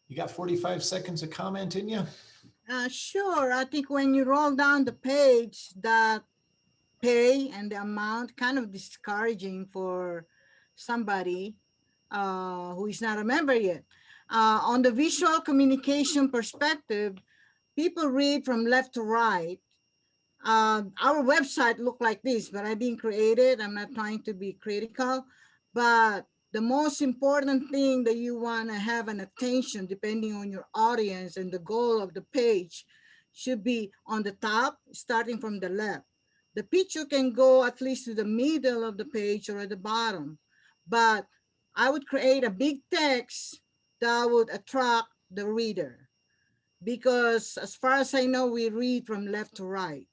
You got 45 seconds of comment in you? Sure. I think when you roll down the page, that pay and the amount kind of discouraging for somebody who is not a member yet. On the visual communication perspective, people read from left to right. Our website looked like this, but I didn't create it. I'm not trying to be critical, but the most important thing that you want to have an attention, depending on your audience and the goal of the page, should be on the top, starting from the left. The picture can go at least to the middle of the page or at the bottom, but I would create a big text that would attract the reader, because as far as I know, we read from left to right.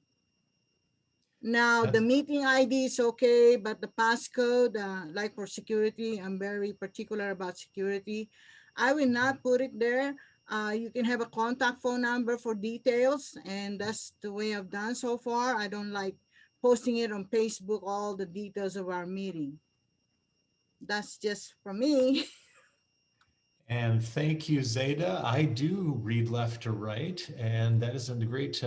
Now, the meeting ID is okay, but the passcode, like for security, I'm very particular about security. I will not put it there. You can have a contact phone number for details, and that's the way I've done so far. I don't like posting it on Facebook, all the details of our meeting. That's just for me. And thank you, Zeta. I do read left to right, and that is some great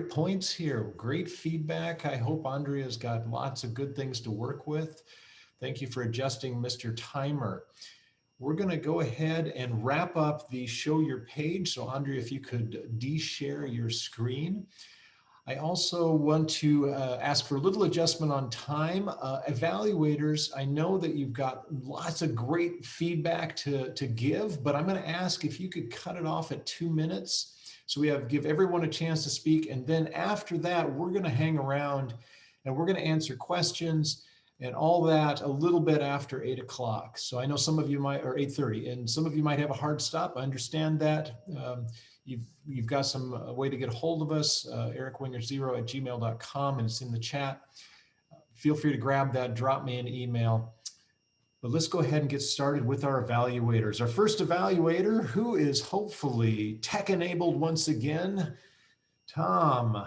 points here. Great feedback. I hope Andrea's got lots of good things to work with. Thank you for adjusting Mr. Timer. We're going to go ahead and wrap up the show your page. So Andrea, if you could de-share your screen. I also want to ask for a little adjustment on time. Evaluators, I know that you've got lots of great feedback to give, but I'm going to ask if you could cut it off at 2 minutes. So we give everyone a chance to speak. And then after that, we're going to hang around and we're going to answer questions and all that a little bit after 8 o'clock. So I know some of you might, or 8:30, and some of you might have a hard stop. I understand that. You've got some way to get a hold of us, ericwinger0@gmail.com, and it's in the chat. Feel free to grab that, drop me an email. But let's go ahead and get started with our evaluators. Our first evaluator, who is hopefully tech-enabled once again, Tom.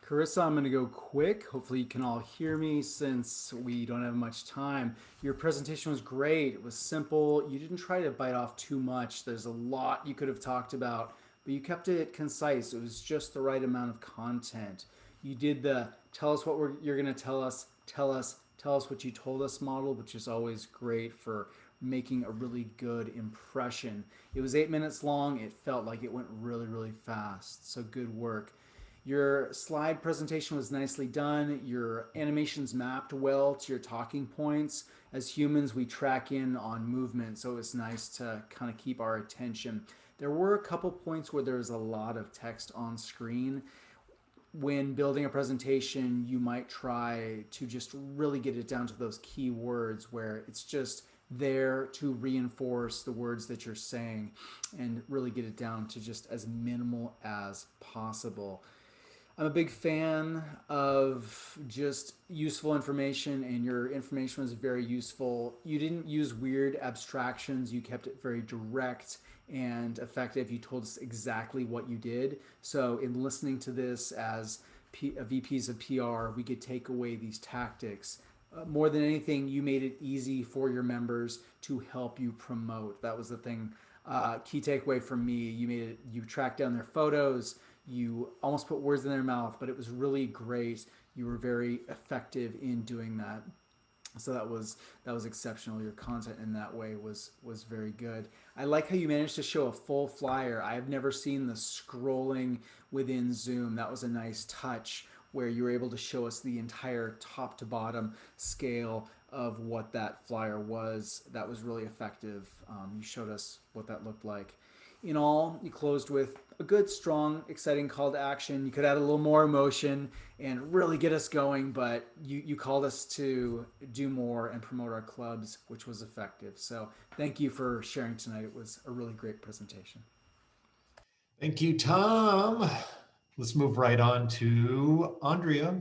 Carissa, I'm going to go quick. Hopefully you can all hear me since we don't have much time. Your presentation was great. It was simple. You didn't try to bite off too much. There's a lot you could have talked about, but you kept it concise. It was just the right amount of content. You did the tell us what you're going to tell us what you told us model, which is always great for making a really good impression. It was 8 minutes long. It felt like it went really, really fast. So good work. Your slide presentation was nicely done. Your animations mapped well to your talking points. As humans, we track in on movement, so it's nice to kind of keep our attention. There were a couple points where there was a lot of text on screen. When building a presentation, you might try to just really get it down to those key words where it's just there to reinforce the words that you're saying and really get it down to just as minimal as possible. I'm a big fan of just useful information, and your information was very useful. You didn't use weird abstractions. You kept it very direct and effective. You told us exactly what you did. So in listening to this as VPs of PR, we could take away these tactics. More than anything, you made it easy for your members to help you promote. That was the thing. Key takeaway from me, you tracked down their photos, you almost put words in their mouth, but it was really great. You were very effective in doing that. So that was exceptional. Your content in that way was very good. I like how you managed to show a full flyer. I've never seen the scrolling within Zoom. That was a nice touch where you were able to show us the entire top to bottom scale of what that flyer was. That was really effective. You showed us what that looked like. In all, you closed with a good, strong, exciting call to action. You could add a little more emotion and really get us going, but you called us to do more and promote our clubs, which was effective. So thank you for sharing tonight. It was a really great presentation. Thank you, Tom. Let's move right on to Andrea.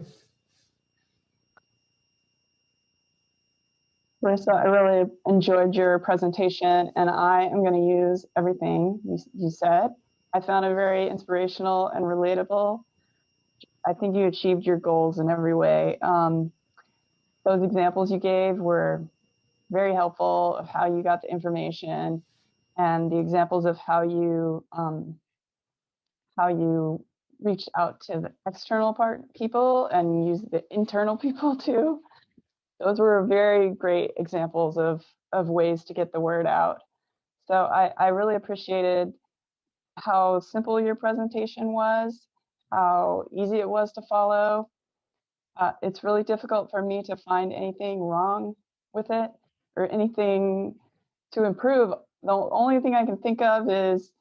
Marissa, I really enjoyed your presentation, and I am going to use everything you said. I found it very inspirational and relatable. I think you achieved your goals in every way. Those examples you gave were very helpful of how you got the information, and the examples of how you reached out to the external people and used the internal people too. Those were very great examples of ways to get the word out. So I really appreciated how simple your presentation was, how easy it was to follow. It's really difficult for me to find anything wrong with it or anything to improve. The only thing I can think of is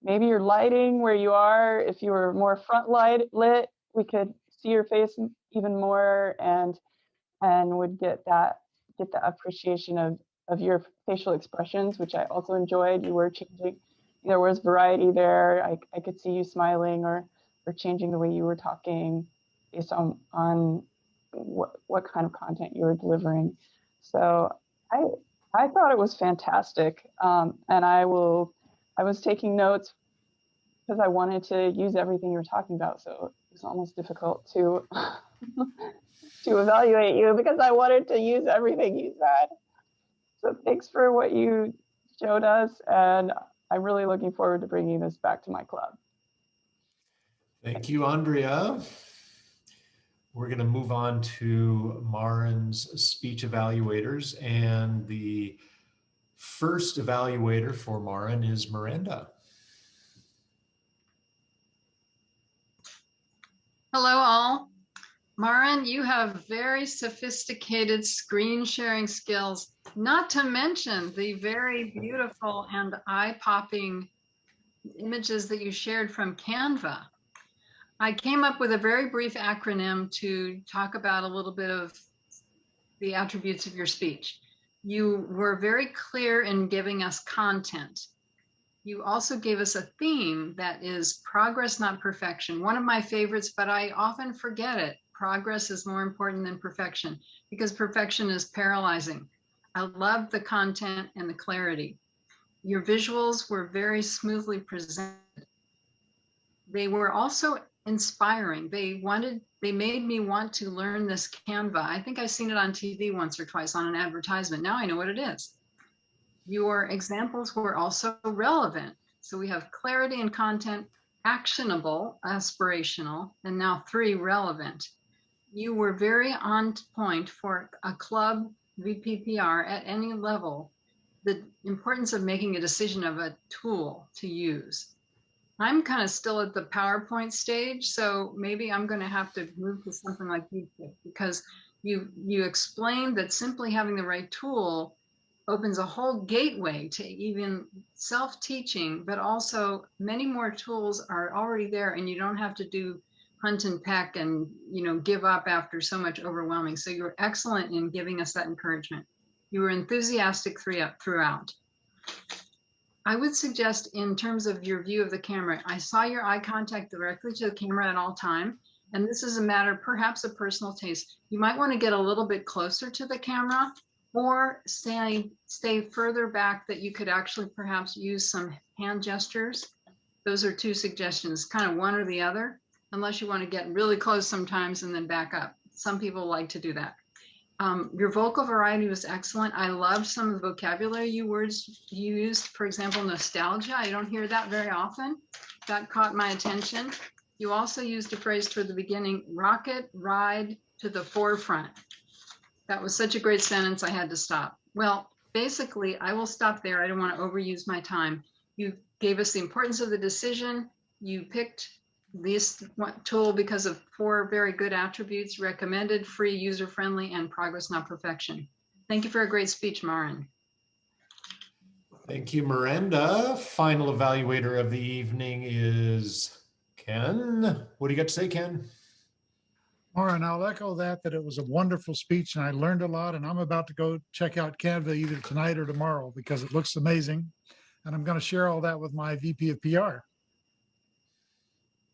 maybe your lighting where you are. If you were more front lit, we could see your face even more and would get the appreciation of your facial expressions, which I also enjoyed. You were changing, there was variety there. I could see you smiling or changing the way you were talking based on what kind of content you were delivering. So I thought it was fantastic. And I was taking notes because I wanted to use everything you were talking about. So it was almost difficult to to evaluate you because I wanted to use everything you said. So thanks for what you showed us, and I'm really looking forward to bringing this back to my club. Thank you, Andrea. We're going to move on to Marin's speech evaluators, and the first evaluator for Marin is Miranda. Hello, all. Marin, you have very sophisticated screen sharing skills, not to mention the very beautiful and eye-popping images that you shared from Canva. I came up with a very brief acronym to talk about a little bit of the attributes of your speech. You were very clear in giving us content. You also gave us a theme that is progress, not perfection. One of my favorites, but I often forget it. Progress is more important than perfection because perfection is paralyzing. I love the content and the clarity. Your visuals were very smoothly presented. They were also inspiring. They made me want to learn this Canva. I think I've seen it on TV once or twice on an advertisement. Now I know what it is. Your examples were also relevant. So we have clarity and content, actionable, aspirational, and now 3, relevant. You were very on point for a club VPPR at any level, the importance of making a decision of a tool to use. I'm kind of still at the PowerPoint stage, so maybe I'm going to have to move to something like YouTube because you explained that simply having the right tool opens a whole gateway to even self-teaching, but also many more tools are already there and you don't have to do hunt and peck and give up after so much overwhelming. So you were excellent in giving us that encouragement. You were enthusiastic throughout. I would suggest in terms of your view of the camera, I saw your eye contact directly to the camera at all time. and this is a matter perhaps of personal taste. You might want to get a little bit closer to the camera or stay further back that you could actually perhaps use some hand gestures. Those are two suggestions, kind of one or the other, unless you want to get really close sometimes and then back up. Some people like to do that. Your vocal variety was excellent. I loved some of the vocabulary words you used. For example, nostalgia. I don't hear that very often. That caught my attention. You also used a phrase toward the beginning, rocket ride to the forefront. That was such a great sentence, I had to stop. Well, basically, I will stop there. I don't want to overuse my time. You gave us the importance of the decision. You picked this tool because of 4 very good attributes: recommended, free, user-friendly, and progress, not perfection. Thank you for a great speech, Marin. Thank you, Miranda. Final evaluator of the evening is Ken. What do you got to say, Ken? Maureen, I'll echo that it was a wonderful speech and I learned a lot, and I'm about to go check out Canva either tonight or tomorrow because it looks amazing. And I'm going to share all that with my VP of PR.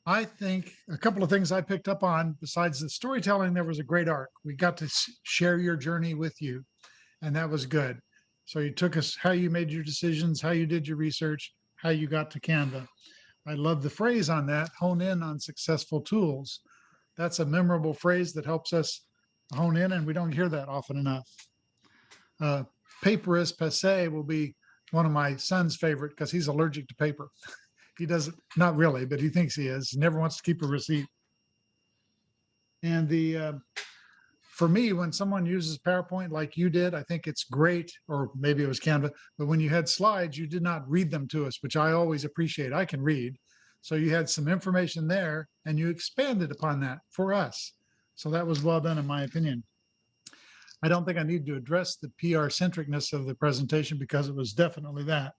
I think a couple of things I picked up on besides the storytelling, there was a great arc. We got to share your journey with you, and that was good. So you took us how you made your decisions, how you did your research, how you got to Canva. I love the phrase on that, hone in on successful tools. That's a memorable phrase that helps us hone in, and we don't hear that often enough. Paper is passé will be one of my son's favorite because he's allergic to paper. He doesn't, not really, but he thinks he is. He never wants to keep a receipt. And for me, when someone uses PowerPoint like you did, I think it's great, or maybe it was Canva, but when you had slides, you did not read them to us, which I always appreciate. I can read. So you had some information there and you expanded upon that for us. So that was well done in my opinion. I don't think I need to address the PR centricness of the presentation because it was definitely that.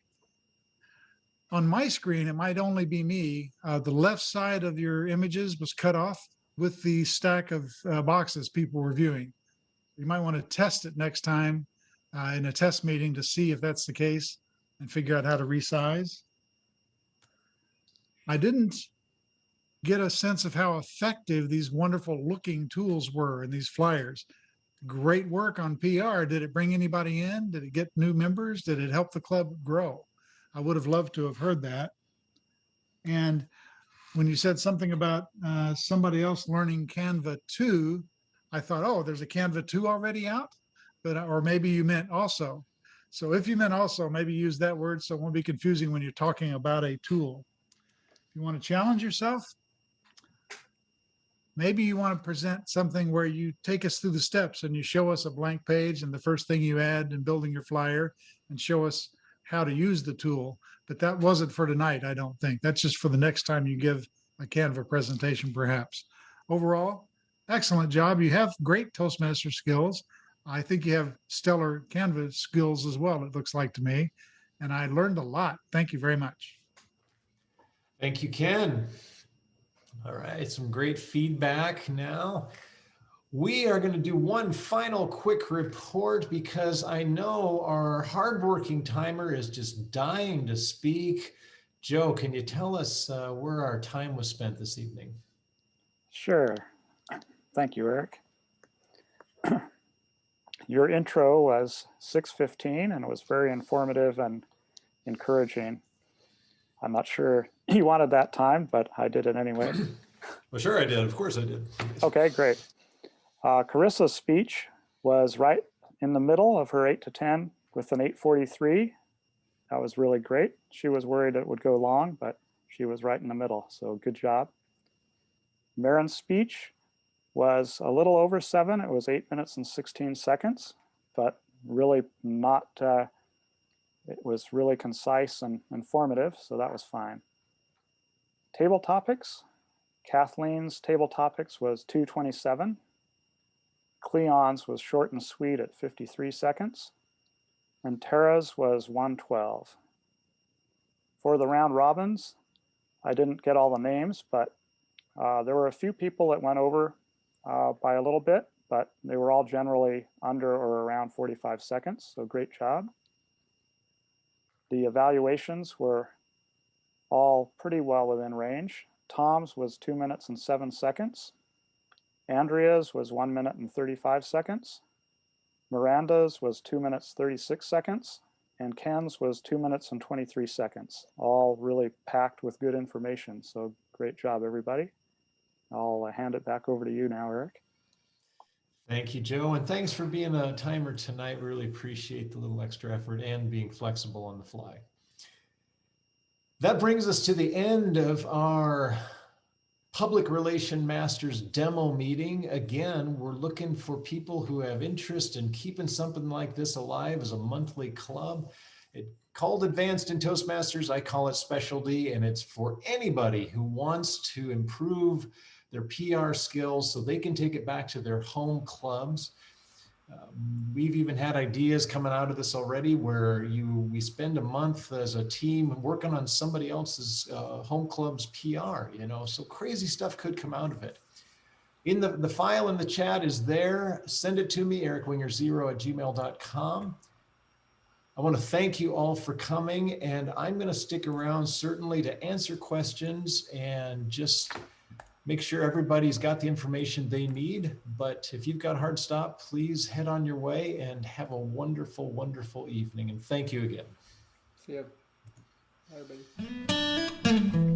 On my screen, it might only be me. The left side of your images was cut off with the stack of boxes people were viewing. You might want to test it next time in a test meeting to see if that's the case and figure out how to resize. I didn't get a sense of how effective these wonderful looking tools were in these flyers. Great work on PR. Did it bring anybody in? Did it get new members? Did it help the club grow? I would have loved to have heard that. And when you said something about somebody else learning Canva 2, I thought, oh, there's a Canva 2 already out, but or maybe you meant also. So if you meant also, maybe use that word so it won't be confusing when you're talking about a tool. If you want to challenge yourself, maybe you want to present something where you take us through the steps and you show us a blank page and the first thing you add in building your flyer and show us how to use the tool. But that wasn't for tonight, I don't think. That's just for the next time you give a Canva presentation, perhaps. Overall, excellent job. You have great Toastmaster skills. I think you have stellar Canva skills as well, it looks like to me. And I learned a lot. Thank you very much. Thank you, Ken. All right, some great feedback now. We are going to do one final quick report because I know our hardworking timer is just dying to speak. Joe, can you tell us where our time was spent this evening? Sure. Thank you, Eric. Your intro was 6:15 and it was very informative and encouraging. I'm not sure you wanted that time, but I did it anyway. Well, sure I did. Of course I did. Okay, great. Carissa's speech was right in the middle of her 8 to 10 with an 8:43. That was really great. She was worried it would go long, but she was right in the middle. So good job. Marin's speech was a little over 7. It was 8 minutes and 16 seconds, but really not, it was really concise and informative. So that was fine. Table topics. Kathleen's table topics was 2:27. Cleon's was short and sweet at 53 seconds. And Tara's was 1:12. For the round robins, I didn't get all the names, but there were a few people that went over by a little bit, but they were all generally under or around 45 seconds, so great job. The evaluations were all pretty well within range. Tom's was 2 minutes and 7 seconds. Andrea's was 1 minute and 35 seconds. Miranda's was 2 minutes, 36 seconds. And Ken's was 2 minutes and 23 seconds. All really packed with good information. So great job, everybody. I'll hand it back over to you now, Eric. Thank you, Joe. And thanks for being a timer tonight. Really appreciate the little extra effort and being flexible on the fly. That brings us to the end of our Public Relation Masters demo meeting. Again, we're looking for people who have interest in keeping something like this alive as a monthly club. It's called Advanced in Toastmasters. I call it Specialty, and it's for anybody who wants to improve their PR skills so they can take it back to their home clubs. We've even had ideas coming out of this already where we spend a month as a team working on somebody else's home club's PR, so crazy stuff could come out of it. In the file in the chat is there. Send it to me, ericwinger0@gmail.com. I want to thank you all for coming, and I'm going to stick around certainly to answer questions and just make sure everybody's got the information they need. But if you've got a hard stop, please head on your way and have a wonderful, wonderful evening. And thank you again. See ya. Bye, everybody.